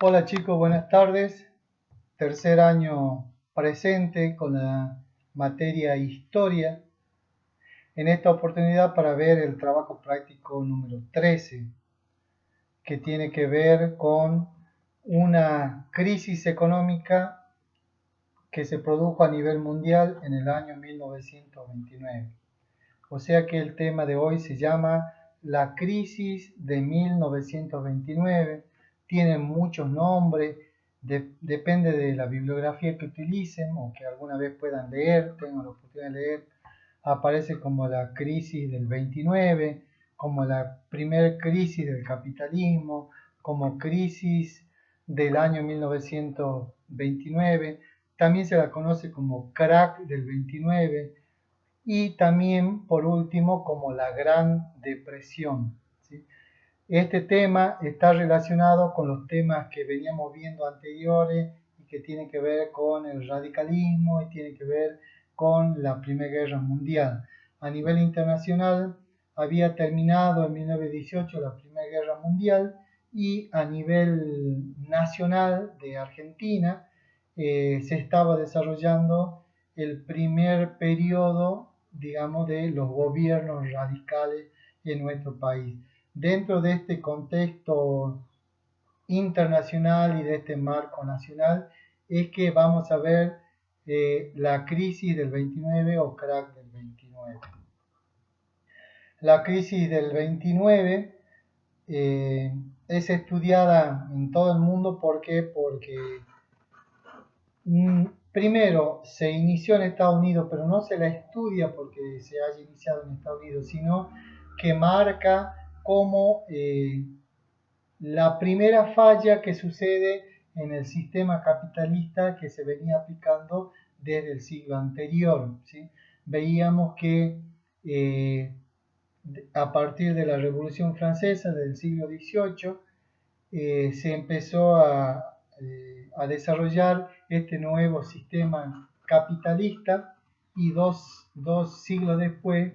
Hola chicos, buenas tardes. Tercer año presente con la materia Historia. En esta oportunidad para ver el trabajo práctico número 13, que tiene que ver con una crisis económica que se produjo a nivel mundial en el año 1929. O sea que el tema de hoy se llama la crisis de 1929. Tiene muchos nombres, depende de la bibliografía que utilicen o que alguna vez puedan leer, tengan la oportunidad de leer. Aparece como la crisis del 29, como la primera crisis del capitalismo, como crisis del año 1929. También se la conoce como crack del 29 y también, por último, como la Gran Depresión, ¿sí? Este tema está relacionado con los temas que veníamos viendo anteriores y que tienen que ver con el radicalismo y tienen que ver con la Primera Guerra Mundial. A nivel internacional había terminado en 1918 la Primera Guerra Mundial y a nivel nacional de Argentina se estaba desarrollando el primer periodo, digamos, de los gobiernos radicales en nuestro país. Dentro de este contexto internacional y de este marco nacional es que vamos a ver la crisis del 29 o crack del 29. La crisis del 29 es estudiada en todo el mundo. ¿Por qué? Porque primero se inició en Estados Unidos, pero no se la estudia porque se haya iniciado en Estados Unidos, sino que marca como la primera falla que sucede en el sistema capitalista que se venía aplicando desde el siglo anterior, ¿sí? Veíamos que a partir de la Revolución Francesa del siglo XVIII se empezó a desarrollar este nuevo sistema capitalista y dos siglos después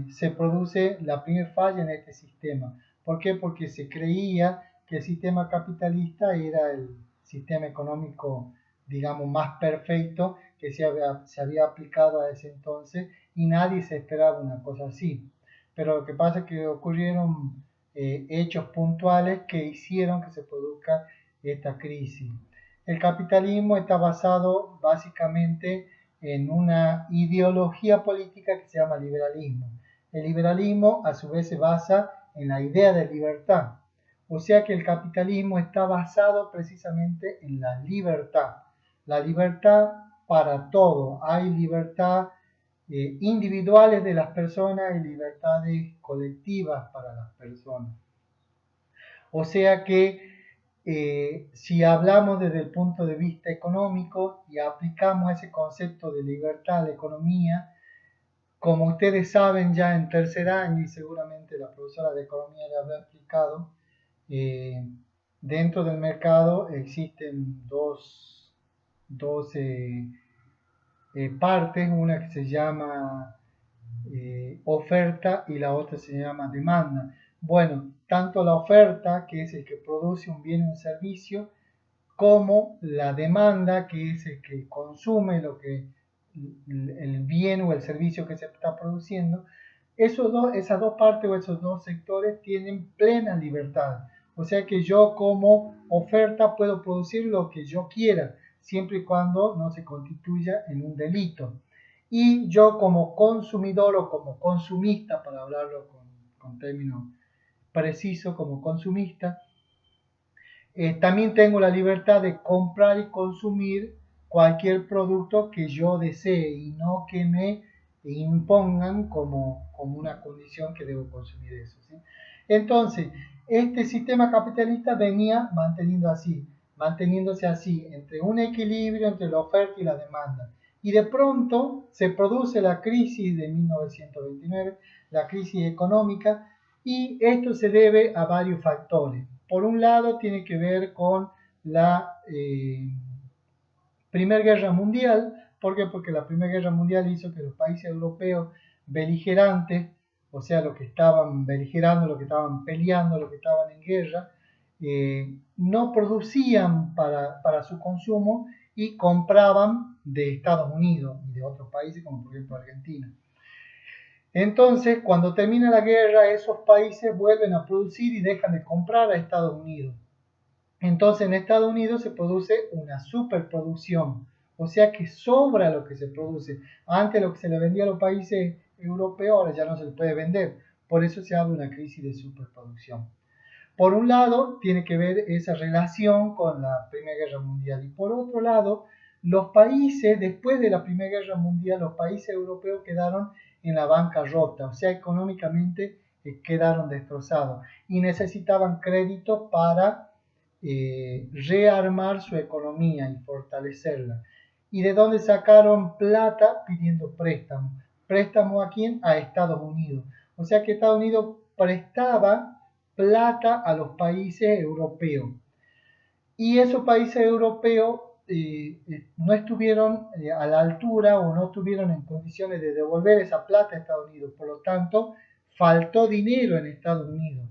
se produce la primera falla en este sistema. ¿Por qué? Porque se creía que el sistema capitalista era el sistema económico, digamos, más perfecto que se había aplicado a ese entonces y nadie se esperaba una cosa así. Pero lo que pasa es que ocurrieron hechos puntuales que hicieron que se produzca esta crisis. El capitalismo está basado básicamente en una ideología política que se llama liberalismo. El liberalismo a su vez se basa en la idea de libertad. O sea que el capitalismo está basado precisamente en la libertad. La libertad para todo. Hay libertad individuales de las personas y libertades colectivas para las personas. O sea que si hablamos desde el punto de vista económico y aplicamos ese concepto de libertad a la economía, como ustedes saben ya en tercer año y seguramente la profesora de economía le habrá explicado, eh, dentro del mercado existen dos partes, una que se llama oferta y la otra se llama demanda. Bueno, tanto la oferta, que es el que produce un bien o un servicio, como la demanda, que es el que consume el bien o el servicio que se está produciendo, esas dos partes o esos dos sectores tienen plena libertad. O sea que yo como oferta puedo producir lo que yo quiera, siempre y cuando no se constituya en un delito. Y yo como consumidor o como consumista, para hablarlo con términos precisos, como consumista, también tengo la libertad de comprar y consumir cualquier producto que yo desee y no que me impongan como una condición que debo consumir eso, ¿sí? Entonces, este sistema capitalista venía manteniéndose así, entre un equilibrio entre la oferta y la demanda. Y de pronto se produce la crisis de 1929, la crisis económica, y esto se debe a varios factores. Por un lado, tiene que ver con la Primera Guerra Mundial. ¿Por qué? Porque la Primera Guerra Mundial hizo que los países europeos beligerantes, o sea, los que estaban beligerando, los que estaban peleando, los que estaban en guerra, no producían para su consumo y compraban de Estados Unidos y de otros países como por ejemplo Argentina. Entonces, cuando termina la guerra, esos países vuelven a producir y dejan de comprar a Estados Unidos. Entonces, en Estados Unidos se produce una superproducción, o sea que sobra lo que se produce. Antes lo que se le vendía a los países europeos, ahora ya no se le puede vender. Por eso se habla de una crisis de superproducción. Por un lado, tiene que ver esa relación con la Primera Guerra Mundial y por otro lado, los países, después de la Primera Guerra Mundial, los países europeos quedaron en la bancarrota, o sea, económicamente quedaron destrozados y necesitaban crédito para rearmar su economía y fortalecerla. ¿Y de dónde sacaron plata? Pidiendo préstamos. ¿Préstamo a quién? A Estados Unidos. O sea que Estados Unidos prestaba plata a los países europeos. Y esos países europeos no estuvieron a la altura o no estuvieron en condiciones de devolver esa plata a Estados Unidos. Por lo tanto, faltó dinero en Estados Unidos.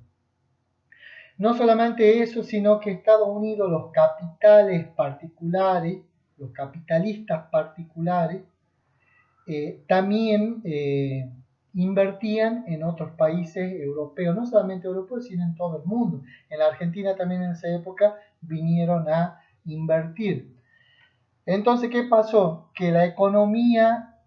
No solamente eso, sino que Estados Unidos, los capitales particulares, los capitalistas particulares, también invertían en otros países europeos, no solamente europeos, sino en todo el mundo. En la Argentina también en esa época vinieron a invertir. Entonces, ¿qué pasó? Que la economía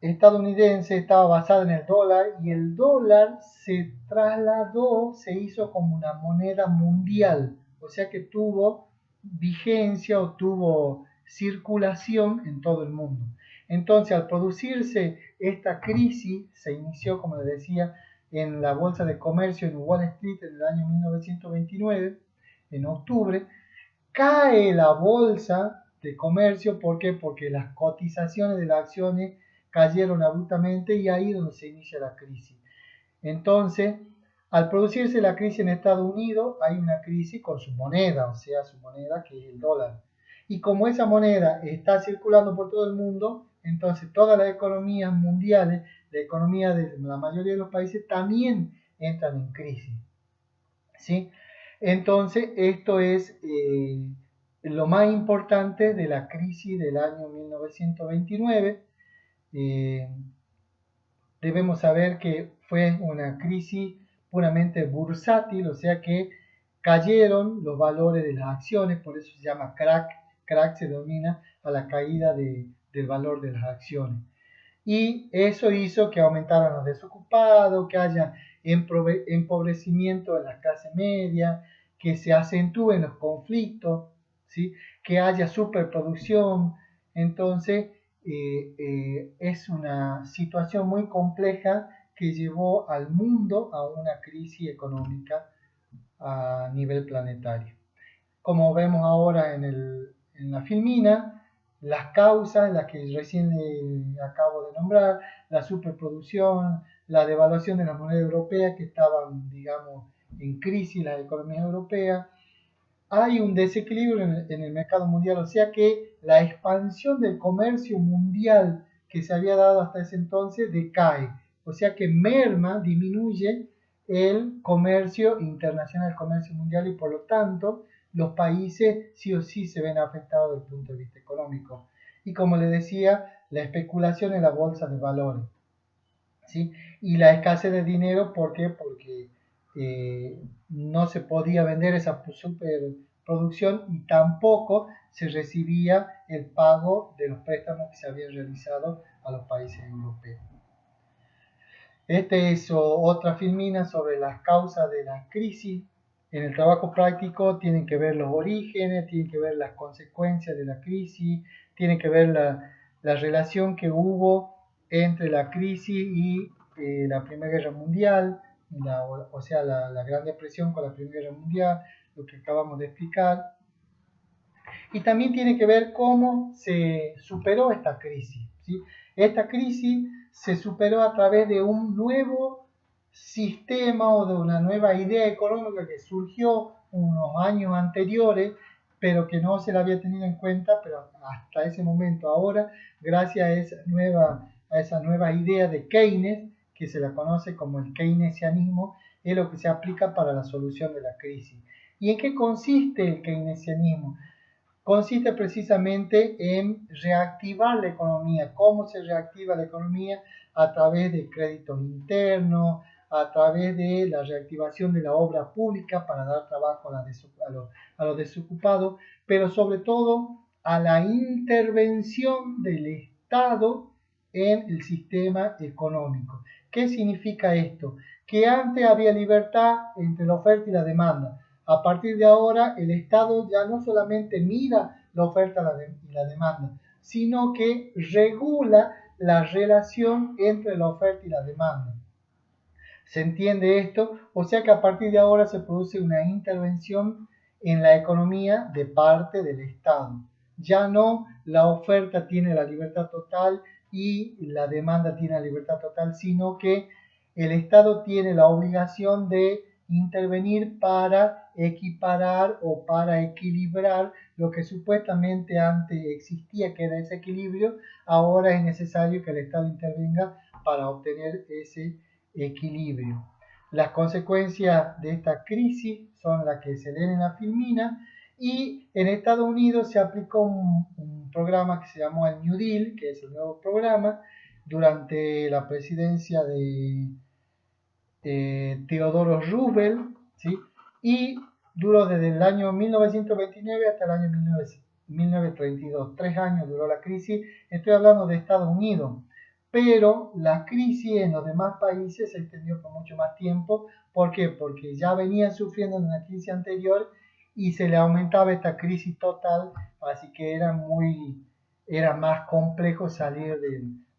estadounidense estaba basada en el dólar y el dólar se trasladó, se hizo como una moneda mundial, o sea que tuvo vigencia o tuvo circulación en todo el mundo. Entonces, al producirse esta crisis, se inició, como les decía, en la Bolsa de Comercio en Wall Street en el año 1929, en octubre, cae la bolsa de comercio, ¿por qué? Porque las cotizaciones de las acciones cayeron abruptamente y ahí es donde se inicia la crisis. Entonces, al producirse la crisis en Estados Unidos, hay una crisis con su moneda, o sea, su moneda que es el dólar. Y como esa moneda está circulando por todo el mundo, entonces todas las economías mundiales, la economía de la mayoría de los países también entran en crisis. ¿Sí? Entonces, esto es lo más importante de la crisis del año 1929. Eh, Debemos saber que fue una crisis puramente bursátil, o sea que cayeron los valores de las acciones, por eso se llama crack. Crack se denomina a la caída del valor de las acciones. Y eso hizo que aumentaran los desocupados, que haya empobrecimiento en la clase media, que se acentúen los conflictos, ¿sí? Que haya superproducción. Entonces, es una situación muy compleja que llevó al mundo a una crisis económica a nivel planetario. Como vemos ahora en la filmina, las causas, las que recién acabo de nombrar, la superproducción, la devaluación de la moneda europea que estaban, digamos, en crisis las economías europeas, hay un desequilibrio en el mercado mundial, o sea que la expansión del comercio mundial que se había dado hasta ese entonces decae, o sea que merma, disminuye el comercio internacional, el comercio mundial y por lo tanto los países sí o sí se ven afectados desde el punto de vista económico. Y como les decía, la especulación en la bolsa de valores, ¿sí? Y la escasez de dinero, ¿por qué? Porque no se podía vender esa superproducción y tampoco se recibía el pago de los préstamos que se habían realizado a los países europeos. Este es otra filmina sobre las causas de la crisis. En el trabajo práctico tienen que ver los orígenes, tienen que ver las consecuencias de la crisis, tienen que ver la relación que hubo entre la crisis y la Primera Guerra Mundial, o sea, la Gran Depresión con la Primera Guerra Mundial, lo que acabamos de explicar. Y también tiene que ver cómo se superó esta crisis, ¿sí? Esta crisis se superó a través de un nuevo sistema o de una nueva idea económica que surgió unos años anteriores, pero que no se la había tenido en cuenta, pero hasta ese momento ahora, gracias a esa nueva idea de Keynes, que se la conoce como el keynesianismo, es lo que se aplica para la solución de la crisis. ¿Y en qué consiste el keynesianismo? Consiste precisamente en reactivar la economía. ¿Cómo se reactiva la economía? A través de créditos internos, a través de la reactivación de la obra pública para dar trabajo a los desocupados, pero sobre todo a la intervención del Estado en el sistema económico. ¿Qué significa esto? Que antes había libertad entre la oferta y la demanda. A partir de ahora, el Estado ya no solamente mira la oferta y la demanda, sino que regula la relación entre la oferta y la demanda. ¿Se entiende esto? O sea que a partir de ahora se produce una intervención en la economía de parte del Estado. Ya no la oferta tiene la libertad total y la demanda tiene la libertad total, sino que el Estado tiene la obligación de intervenir para equiparar o para equilibrar lo que supuestamente antes existía, que era ese equilibrio. Ahora es necesario que el Estado intervenga para obtener ese equilibrio. Las consecuencias de esta crisis son las que se leen en la filmina, y en Estados Unidos se aplicó un programa que se llamó el New Deal, que es el nuevo programa, durante la presidencia de Teodoro Roosevelt, ¿sí? Y duró desde el año 1929 hasta el año 1932. 3 años duró la crisis. Estoy hablando de Estados Unidos, pero la crisis en los demás países se extendió por mucho más tiempo. ¿Por qué? Porque ya venían sufriendo una crisis anterior y se le aumentaba esta crisis total, así que era más complejo salir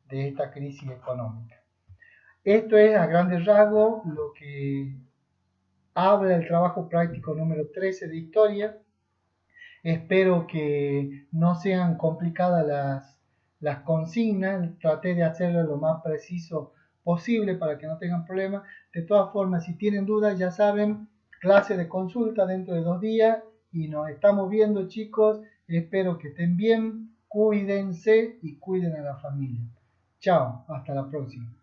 de esta crisis económica. Esto es a grandes rasgos lo que habla el trabajo práctico número 13 de historia. Espero que no sean complicadas las consignas. Traté de hacerlo lo más preciso posible para que no tengan problemas. De todas formas, si tienen dudas, ya saben, clase de consulta dentro de 2 días y nos estamos viendo, chicos. Espero que estén bien, cuídense y cuiden a la familia. Chao, hasta la próxima.